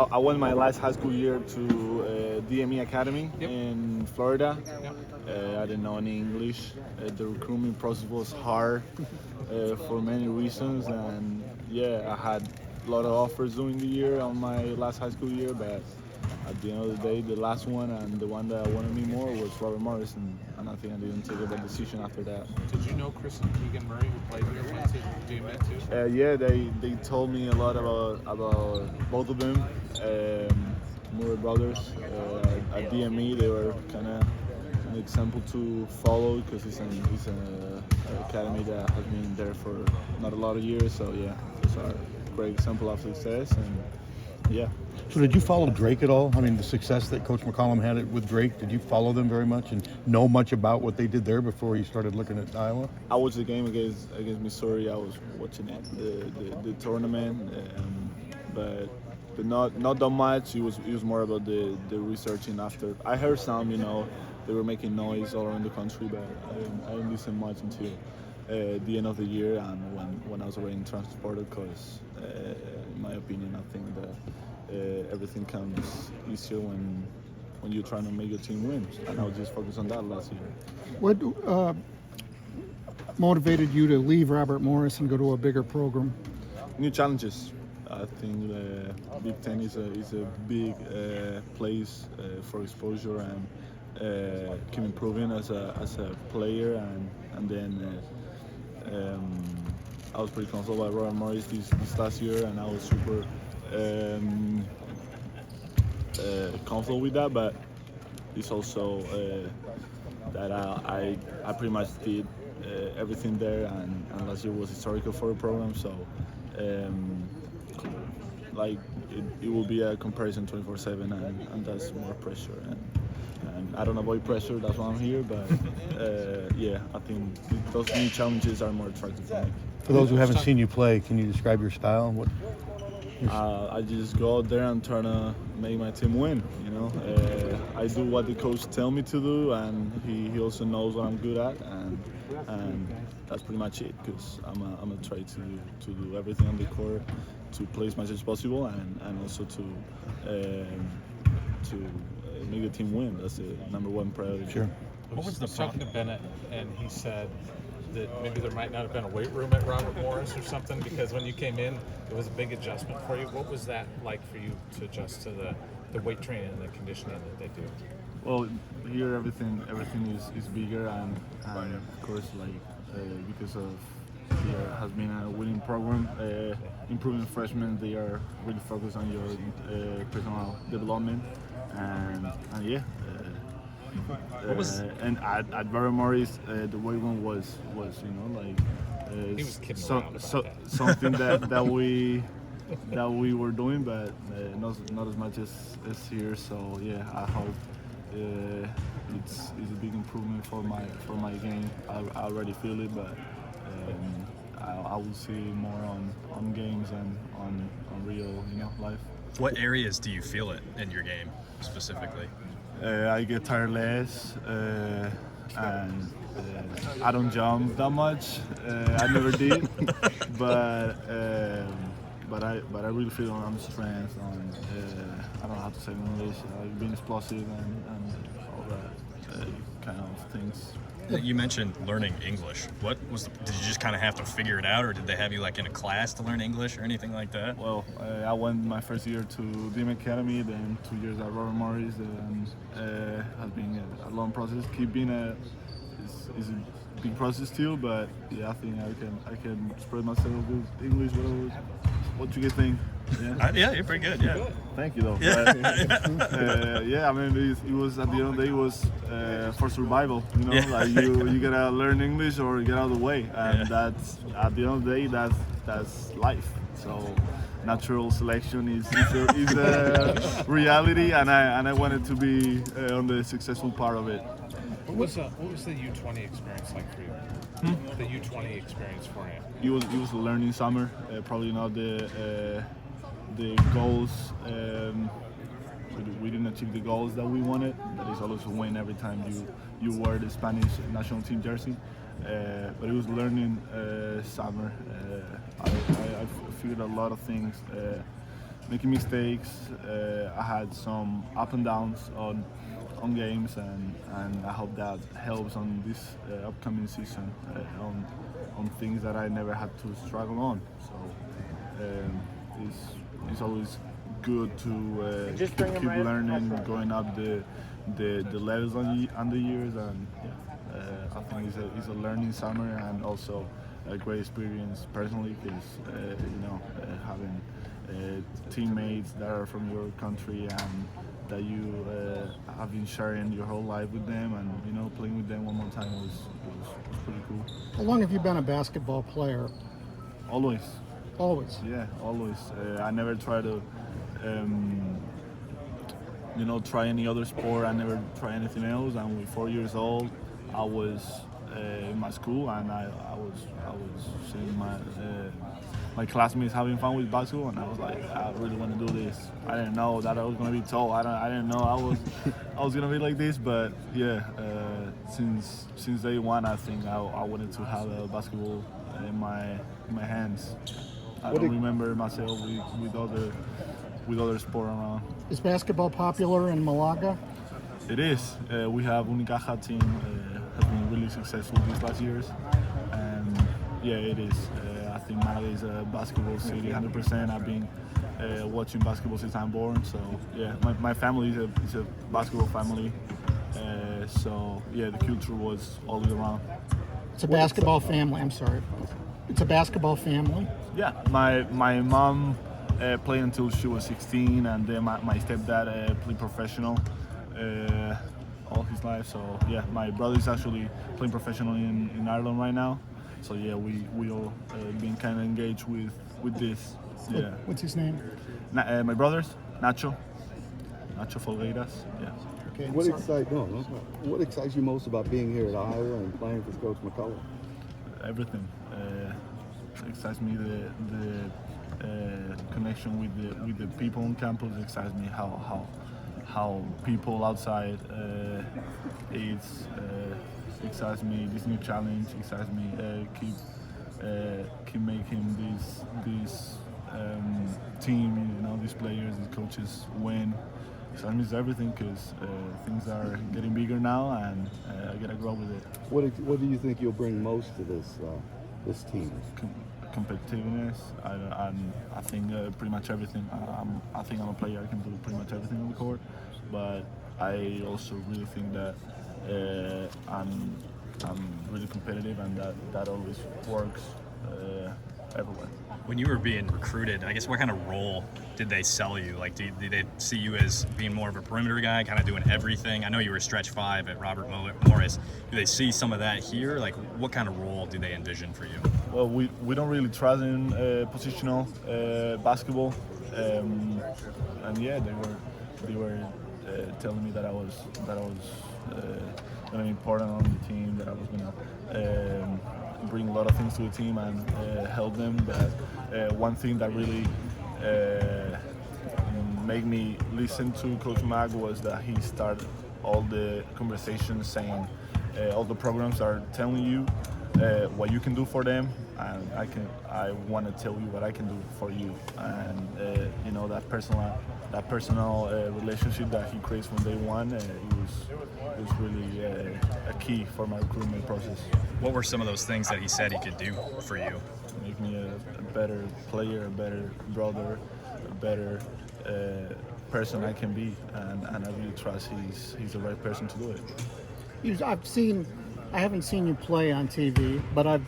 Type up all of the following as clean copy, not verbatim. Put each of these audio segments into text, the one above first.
I went my last high school year to DME Academy in Florida. I didn't know any English. The recruitment process was hard for many reasons, and yeah, I had a lot of offers during the year on my last high school year, but at the end of the day, the last one and the one that wanted me more was Robert Morris, and I think I didn't take a bad decision after that. Did you know Chris and Keegan Murray, who played here, went to DMN too? Yeah, they told me a lot about both of them. Murray brothers at DME, they were kind of an example to follow because it's an academy that has been there for not a lot of years. So yeah, those are a great example of success, and yeah. So did you follow Drake at all? I mean, the success that Coach McCollum had with Drake, did you follow them very much and know much about what they did there before you started looking at Iowa? I watched the game against Missouri. I was watching it, the tournament, but not that much. It was more about the researching after. I heard some, they were making noise all around the country, but I didn't listen much until the end of the year and when I was already transported. Because, in my opinion, I think that everything comes easier when you're trying to make your team win. And I was just focused on that last year. What motivated you to leave Robert Morris and go to a bigger program? New challenges. I think the Big Ten is a big place for exposure and keep improving as a player, and then I was pretty comfortable by Robert Morris this last year, and I was super comfortable with that. But it's also that I pretty much did everything there, and last year was historical for the program. So. It will be a comparison 24/7, and that's more pressure. And I don't avoid pressure. That's why I'm here. But yeah, I think those new challenges are more attractive for me. For those who haven't seen you play, can you describe your style? I just go out there and try to make my team win. I do what the coach tell me to do, and he also knows what I'm good at, and that's pretty much it. Because I'm gonna try to do everything on the court to play as much as possible, and also to make the team win. That's the number one priority. Sure. What was talking to Bennett, and he said that maybe there might not have been a weight room at Robert Morris or something, because when you came in, it was a big adjustment for you. What was that like for you to adjust to the weight training and the conditioning that they do? Well, here everything is bigger, and of course, because of there has been a winning program, improving freshmen, they are really focused on your personal development, and yeah. And at Alvaro Morris, the weight room was he was kidding around about that. something that we were doing, but not as much as here. So yeah, I hope it's a big improvement for my game. I already feel it, but I will see more on games and on real life. What areas do you feel it in your game specifically? I get tired less, and I don't jump that much. I never did, but I really feel on strength, on I don't know how to say it in English, being explosive and all that kind of things. You mentioned learning English. Did you just kind of have to figure it out, or did they have you in a class to learn English or anything like that? Well, I went my first year to DME Academy, then 2 years at Robert Morris, and has been a long process. Keeping is a big process still, but yeah, I think I can spread myself with English. What you guys think? Yeah, you're pretty good. Yeah. Thank you, though. Yeah, I mean, it was at the end of the day, it was for survival. You gotta learn English or get out of the way, and that's at the end of the day, that's life. So natural selection is a reality, and I wanted to be on the successful part of it. What was the U20 experience like for you? The U20 experience for you? It was a learning summer. Probably not the goals. We didn't achieve the goals that we wanted. That is always a win every time you wear the Spanish national team jersey. But it was learning summer. I figured a lot of things making mistakes. I had some up and downs on games, and I hope that helps on this upcoming season on things that I never had to struggle on. So it's always good to keep learning, going up the levels on the years, and I think it's a learning summer and also a great experience personally because having teammates that are from your country and that you have been sharing your whole life with them, and playing with them one more time was pretty cool. How long have you been a basketball player? Always. Always. Yeah, always. I never try to, try any other sport. I never try anything else. And with 4 years old, I was in my school, and I was seeing my classmates having fun with basketball, and I was like, I really want to do this. I didn't know that I was gonna be tall. I didn't know I was gonna be like this. But yeah, since day one, I think I wanted to have a basketball in my hands. I don't remember myself with other sport around. Is basketball popular in Malaga? It is. We have Unicaja team has been really successful these last years, and yeah, it is. I think Malaga is a basketball city, 100%. I've been watching basketball since I'm born, so yeah, my family is a basketball family. So yeah, the culture was all around. It's a basketball family. I'm sorry. It's a basketball family. Yeah, my mom played until she was 16, and then my stepdad played professional all his life. So yeah, my brother is actually playing professional in Ireland right now. So yeah, we all been kind of engaged with this. Yeah. What's his name? My brothers, Nacho Folgueiras. Yeah. Okay. What excites you most about being here at Iowa and playing for Coach McCollum? Everything. Excites me the connection with the people on campus. Excites me how people outside excites me. This new challenge excites me. Keep making this team, these players, these coaches win. Excites me is everything because things are getting bigger now, and I gotta grow with it. What do you think you'll bring most to this team? Competitiveness. I think pretty much everything. I think I'm a player. I can do pretty much everything on the court, but I also really think that I'm really competitive, and that always works everywhere. When you were being recruited, I guess what kind of role did they sell you? Like, did they see you as being more of a perimeter guy, kind of doing everything? I know you were stretch 5 at Robert Morris. Do they see some of that here? Like, what kind of role do they envision for you? Well, we don't really trust in positional basketball, and yeah, they were telling me that I was going to be important on the team, that I was going to bring a lot of things to the team and help them. But one thing that really made me listen to Coach Mag was that he started all the conversations saying all the programs are telling you what you can do for them, and I want to tell you what I can do for you. And that personal relationship that he creates from day one, it was really a key for my recruitment process. What were some of those things that he said he could do for you? Make me a better player, a better brother, a better person I can be, and I really trust he's the right person to do it. I haven't seen you play on TV, but I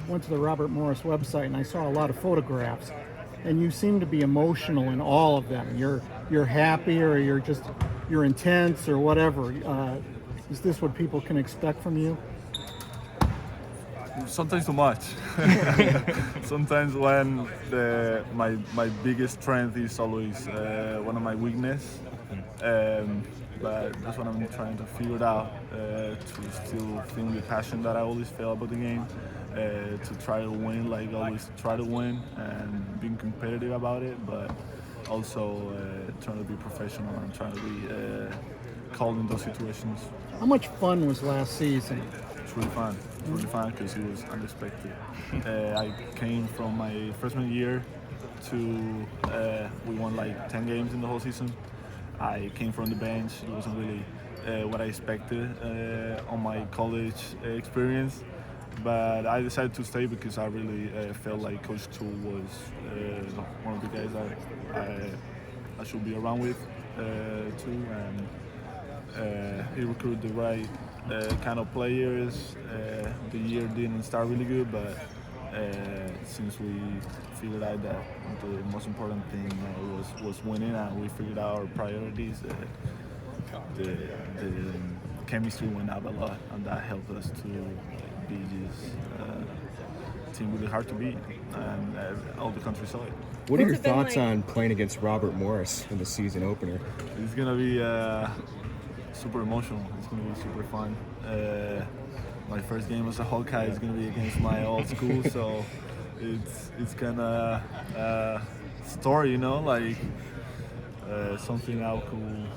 went to the Robert Morris website and I saw a lot of photographs, and you seem to be emotional in all of them. You're happy, or you're intense, or whatever. Is this what people can expect from you? Sometimes too much. Sometimes when my biggest strength is always one of my weakness. But that's what I'm trying to figure out, to still feel the passion that I always feel about the game, to try to win, like always try to win, and being competitive about it, but also trying to be professional and trying to be calm in those situations. How much fun was last season? It's really fun. It's really fun because it was unexpected. I came from my freshman year to we won like 10 games in the whole season. I came from the bench. It wasn't really what I expected on my college experience. But I decided to stay because I really felt like Coach Tool was one of the guys I should be around with too, and he recruited the right kind of players. The year didn't start really good, but since we figured out that the most important thing was winning, and we figured out our priorities, the chemistry went up a lot, and that helped us to be this team really hard to beat, and all the country saw it. What are your What's it been thoughts like? on playing against Robert Morris in the season opener? It's gonna be super emotional. It's gonna be super fun. My first game as a Hawkeye is gonna be against my old school, so it's kind of story, you know, like something I could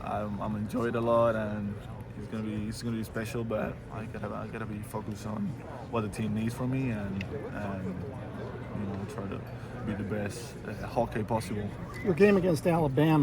I'm enjoyed a lot, and it's gonna be special. But I gotta be focused on what the team needs from me, and you know, try to be the best hockey possible. Your game against Alabama.